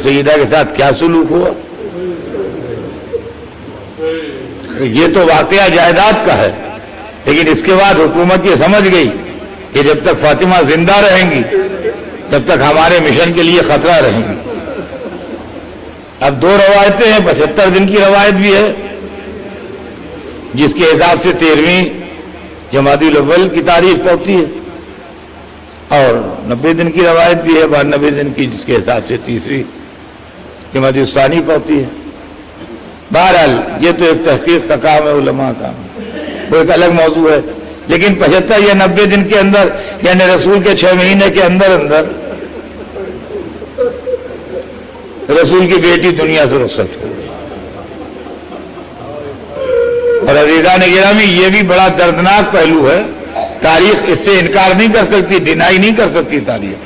سیدہ کے ساتھ کیا سلوک ہوا؟ یہ تو واقعہ جائیداد کا ہے، لیکن اس کے بعد حکومت یہ سمجھ گئی کہ جب تک فاطمہ زندہ رہیں گی تب تک ہمارے مشن کے لیے خطرہ رہیں گی۔ اب دو روایتیں ہیں، 75 دن کی روایت بھی ہے جس کے حساب سے 13ویں جمادی الاول کی تاریخ پہنچتی ہے، اور 90 دن کی روایت بھی ہے، 92 دن کی جس کے حساب سے 30ویں جمادی الثانی پہنچتی ہے۔ بہرحال یہ تو ایک تحقیق کا کام ہے، علماء کا وہ ایک الگ موضوع ہے، لیکن 75 یا 90 دن کے اندر یعنی رسول کے 6 مہینے کے اندر اندر رسول کی بیٹی دنیا سے رخصت ہو گئی۔ اور عزیزان گرامی یہ بھی بڑا دردناک پہلو ہے، تاریخ اس سے انکار نہیں کر سکتی، ڈینائی نہیں کر سکتی تاریخ،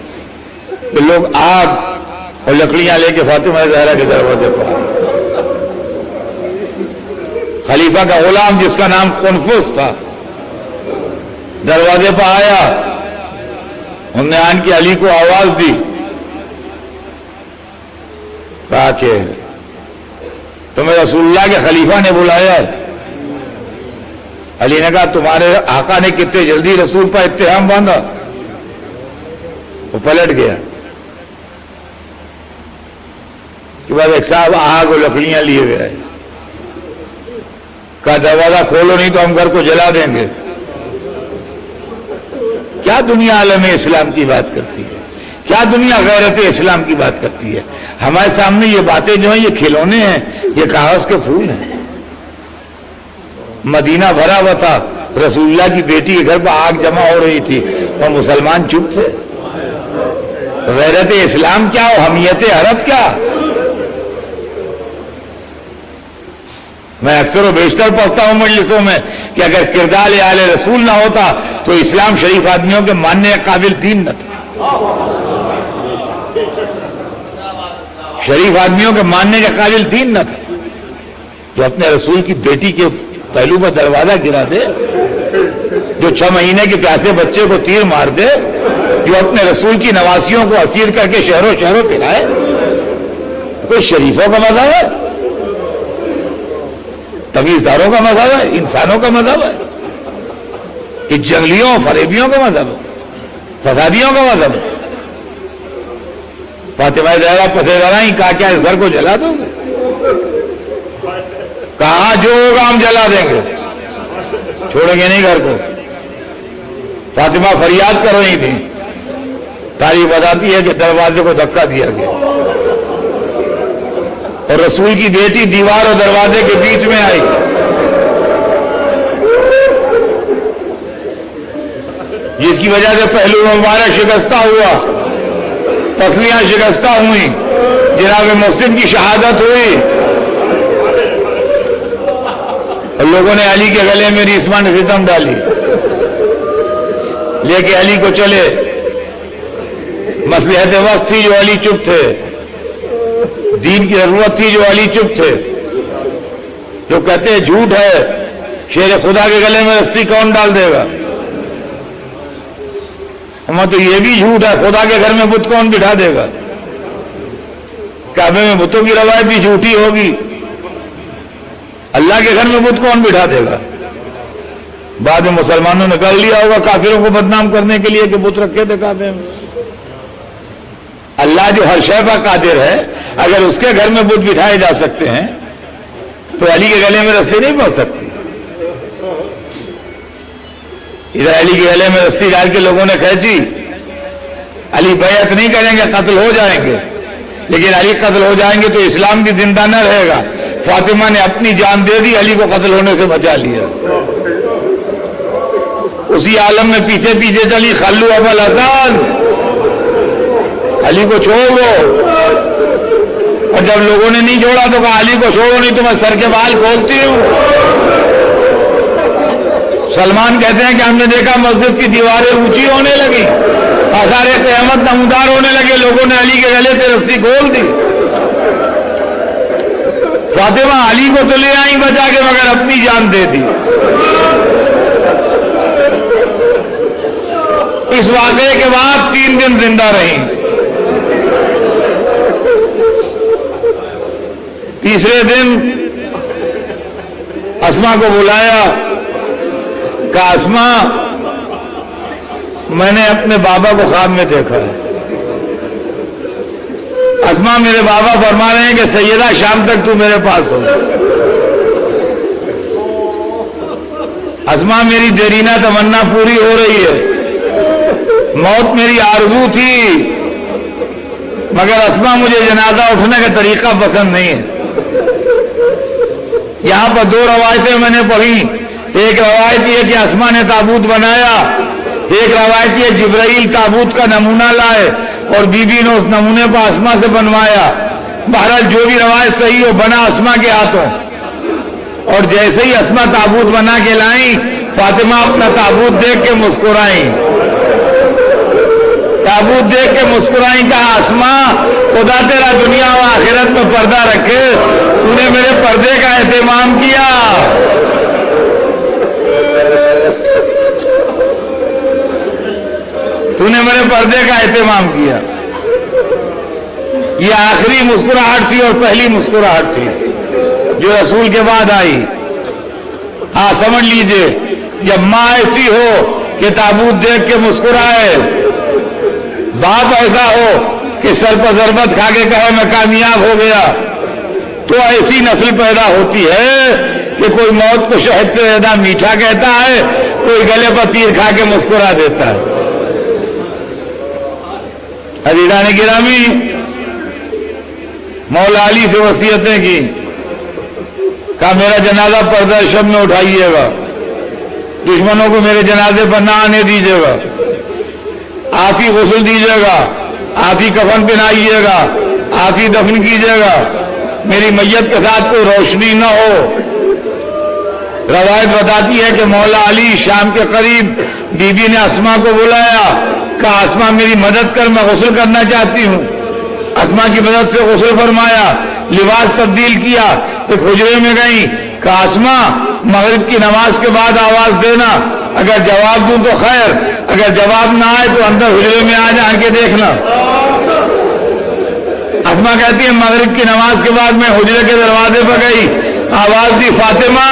کہ لوگ آگ اور لکڑیاں لے کے فاطمہ زہرا کے دروازے پر آئے۔ خلیفہ کا غلام جس کا نام قنفس تھا دروازے پر آیا، انہوں نے آن کے علی کو آواز دی، کہا کہ تمہیں رسول اللہ کے خلیفہ نے بلایا ہے۔ علی نے کہا تمہارے آقا نے کتنے جلدی رسول پر اتہام باندھا۔ وہ پلٹ گیا کہ بعد ایک صاحب آگ اور لکڑیاں لیے ہوئے آئے، کہا دروازہ کھولو نہیں تو ہم گھر کو جلا دیں گے۔ کیا دنیا عالم اسلام کی بات کرتی ہے، کیا دنیا غیرت اسلام کی بات کرتی ہے؟ ہمارے سامنے یہ باتیں جو ہیں یہ کھلونے ہیں، یہ کاغذ کے پھول ہیں۔ مدینہ بھرا ہوا تھا، رسول اللہ کی بیٹی کے گھر پر آگ جمع ہو رہی تھی اور مسلمان چپ تھے۔ غیرت اسلام کیا اور حمیت عرب کیا؟ میں اکثر و بیشتر پڑھتا ہوں مجلسوں میں کہ اگر کردار آل رسول نہ ہوتا تو اسلام شریف آدمیوں کے ماننے کے قابل دین نہ تھا، شریف آدمیوں کے ماننے کے قابل دین نہ تھا۔ جو اپنے رسول کی بیٹی کے پہلو پر دروازہ گرا دے، جو 6 مہینے کے پیاسے بچے کو تیر مار دے، جو اپنے رسول کی نواسیوں کو اسیر کر کے شہروں شہروں پھرائے، کوئی شریفوں کا مذہب ہے؟ تمیزداروں کا مذہب ہے؟ انسانوں کا مذہب ہے کہ جنگلیوں فریبیوں کا مذہب ہے، فسادیوں کا مذہب ہے؟ فاطمہ زہرا پسے ذرا ہی کہا کیا اس گھر کو جلا دو گے؟ کہاں جو ہوگا ہم جلا دیں گے، چھوڑیں گے نہیں گھر کو۔ فاطمہ فریاد کر رہی تھی، تاریخ بتاتی ہے کہ دروازے کو دھکا دیا گیا اور رسول کی بیٹی دیوار اور دروازے کے بیچ میں آئی۔ جس کی وجہ سے پہلو مبارک شکستہ ہوا، پسلیاں شکستہ ہوئیں، جناب مسلم کی شہادت ہوئی، اور لوگوں نے علی کے گلے میں ریسمان ستم ڈالی، لے کے علی کو چلے۔ مصلحت وقت تھی جو علی چپ تھے، دین کی ضرورت تھی جو علی چپ تھے۔ جو کہتے ہیں جھوٹ ہے، شیر خدا کے گلے میں رسی کون ڈال دے گا؟ ہمیں تو یہ بھی جھوٹ ہے، خدا کے گھر میں بت کون بٹھا دے گا؟ کعبے میں بتوں کی روایت بھی جھوٹی ہوگی، اللہ کے گھر میں بت کون بٹھا دے گا؟ بعد میں مسلمانوں نے کر لیا ہوگا کافروں کو بدنام کرنے کے لیے کہ بت رکھے تھے کعبے میں۔ اللہ جو ہر شے پر قادر ہے، اگر اس کے گھر میں بت بٹھائے جا سکتے ہیں تو علی کے گلے میں رسی نہیں پڑ سکتی۔ ادھر علی کے گلے میں رسی ڈال کے لوگوں نے کھینچی، علی بیعت نہیں کریں گے، قتل ہو جائیں گے، لیکن علی قتل ہو جائیں گے تو اسلام بھی زندہ نہ رہے گا۔ فاطمہ نے اپنی جان دے دی، علی کو قتل ہونے سے بچا لیا۔ اسی عالم میں پیچھے پیچھے چلی، خلو ابا الحسن، علی کو چھوڑ دو۔ اور جب لوگوں نے نہیں چھوڑا تو کہا علی کو چھوڑو نہیں تو میں سر کے بال کھولتی ہوں۔ سلمان کہتے ہیں کہ ہم نے دیکھا مسجد کی دیواریں اونچی ہونے لگی، آثار قیامت نمودار ہونے لگے، لوگوں نے علی کے گلے سے رسی کھول دی۔ فاطمہ علی کو تو لے آئی بچا کے، مگر اپنی جان دے دی۔ اس واقعے کے بعد 3 دن زندہ رہی۔ تیسرے دن اسما کو بلایا، کہا اسما میں نے اپنے بابا کو خواب میں دیکھا ہے۔ اسما میرے بابا فرما رہے ہیں کہ سیدہ شام تک تو میرے پاس ہو۔ اسما میری دیرینہ تمنا پوری ہو رہی ہے، موت میری آرزو تھی، مگر اسما مجھے جنازہ اٹھنے کا طریقہ پسند نہیں ہے۔ یہاں پر دو روایتیں میں نے پڑھی، ایک روایت یہ کہ اسما نے تابوت بنایا، ایک روایت یہ جبرائیل تابوت کا نمونہ لائے اور بی بی نے اس نمونے پر اسما سے بنوایا۔ بہرحال جو بھی روایت صحیح ہو، بنا اسما کے ہاتھوں، اور جیسے ہی اسما تابوت بنا کے لائیں، فاطمہ اپنا تابوت دیکھ کے مسکرائیں، تابوت دیکھ کے مسکرائیں، کہا اسما خدا تیرا دنیا و آخرت میں پردہ رکھے، تو نے میرے پردے کا اہتمام کیا۔ تو نے میرے پردے کا اہتمام کیا۔ یہ آخری مسکراہٹ تھی اور پہلی مسکراہٹ تھی جو رسول کے بعد آئی۔ ہاں سمجھ لیجئے، جب ماں ایسی ہو کہ تابوت دیکھ کے مسکرائے، باپ ایسا ہو کہ سر پر ضربت کھا کے کہے میں کامیاب ہو گیا، تو ایسی نسل پیدا ہوتی ہے کہ کوئی موت کو شہد سے زیادہ میٹھا کہتا ہے، کوئی گلے پر تیر کھا کے مسکرا دیتا ہے۔ عزیزان گرامی، مولا علی سے وصیتیں کی، کہا میرا جنازہ پردہ شب میں اٹھائیے گا، دشمنوں کو میرے جنازے پر نہ آنے دیجیے گا، آپ ہی غسل دیجیے گا، آپ ہی کفن پہنائیے گا، آپ ہی دفن کیجیے گا، میری میت کے ساتھ کوئی روشنی نہ ہو۔ روایت بتاتی ہے کہ مولا علی شام کے قریب بی بی نے اسما کو بلایا، کہا اسما میری مدد کر، میں غسل کرنا چاہتی ہوں۔ اسما کی مدد سے غسل فرمایا، لباس تبدیل کیا، ایک حجرے میں گئی، کہا اسما مغرب کی نماز کے بعد آواز دینا، اگر جواب دوں تو خیر، اگر جواب نہ آئے تو اندر حجرے میں آ کے دیکھنا۔ اسما کہتی ہے مغرب کی نماز کے بعد میں حجرے کے دروازے پر گئی، آواز دی فاطمہ،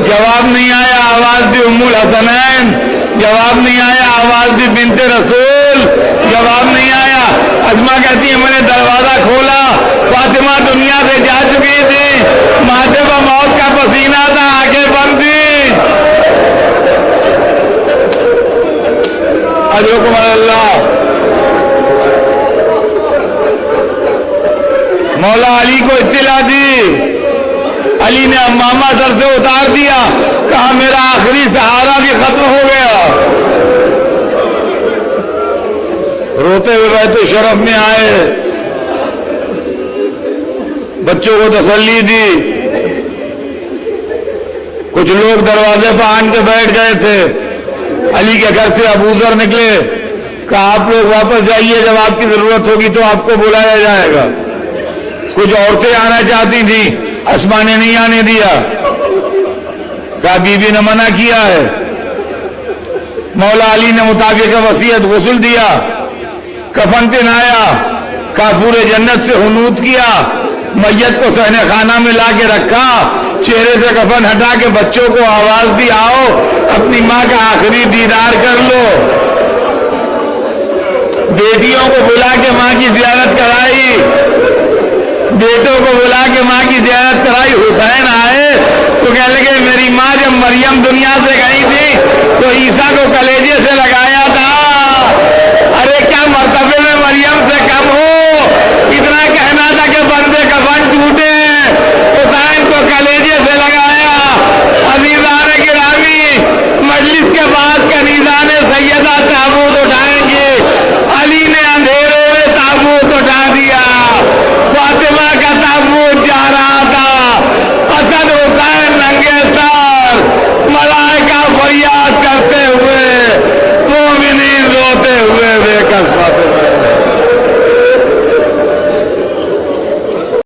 جواب نہیں آیا، آواز دی ام الحسنین، جواب نہیں آیا، آواز دی بنت رسول، جواب نہیں آیا۔ اسما کہتی ہے میں نے دروازہ کھولا، فاطمہ دنیا سے جا چکی تھی، ماتھے پر موت کا پسینہ تھا، آنکھیں بند تھی۔ اجرکم اللہ۔ مولا علی کو اطلاع دی، علی نے امامہ سر سے اتار دیا، کہا میرا آخری سہارا بھی ختم ہو گیا۔ روتے ہوئے بیت الشرف میں آئے، بچوں کو تسلی دی، کچھ لوگ دروازے پر آن کے بیٹھ گئے تھے۔ علی کے گھر سے ابو ذر نکلے، کہا آپ لوگ واپس جائیے، جب آپ کی ضرورت ہوگی تو آپ کو بلایا جائے گا۔ کچھ عورتیں آنا چاہتی تھیں، اسما نے نہیں آنے دیا، کہا بی بی نے منع کیا ہے۔ مولا علی نے مطابق وصیت غسل دیا، کفن پہنایا، کافور جنت سے حنوط کیا، میت کو صحن خانہ میں لا کے رکھا، چہرے سے کفن ہٹا کے بچوں کو آواز دی آؤ اپنی ماں کا آخری دیدار کر لو۔ بیٹیوں کو بلا کے ماں کی زیارت کرائی، بیٹوں کو بلا کے ماں کی زیارت کرائی۔ حسین آئے تو کہنے لگے میری ماں جب مریم دنیا سے گئی تھی تو عیسیٰ کو کلیجے سے لگایا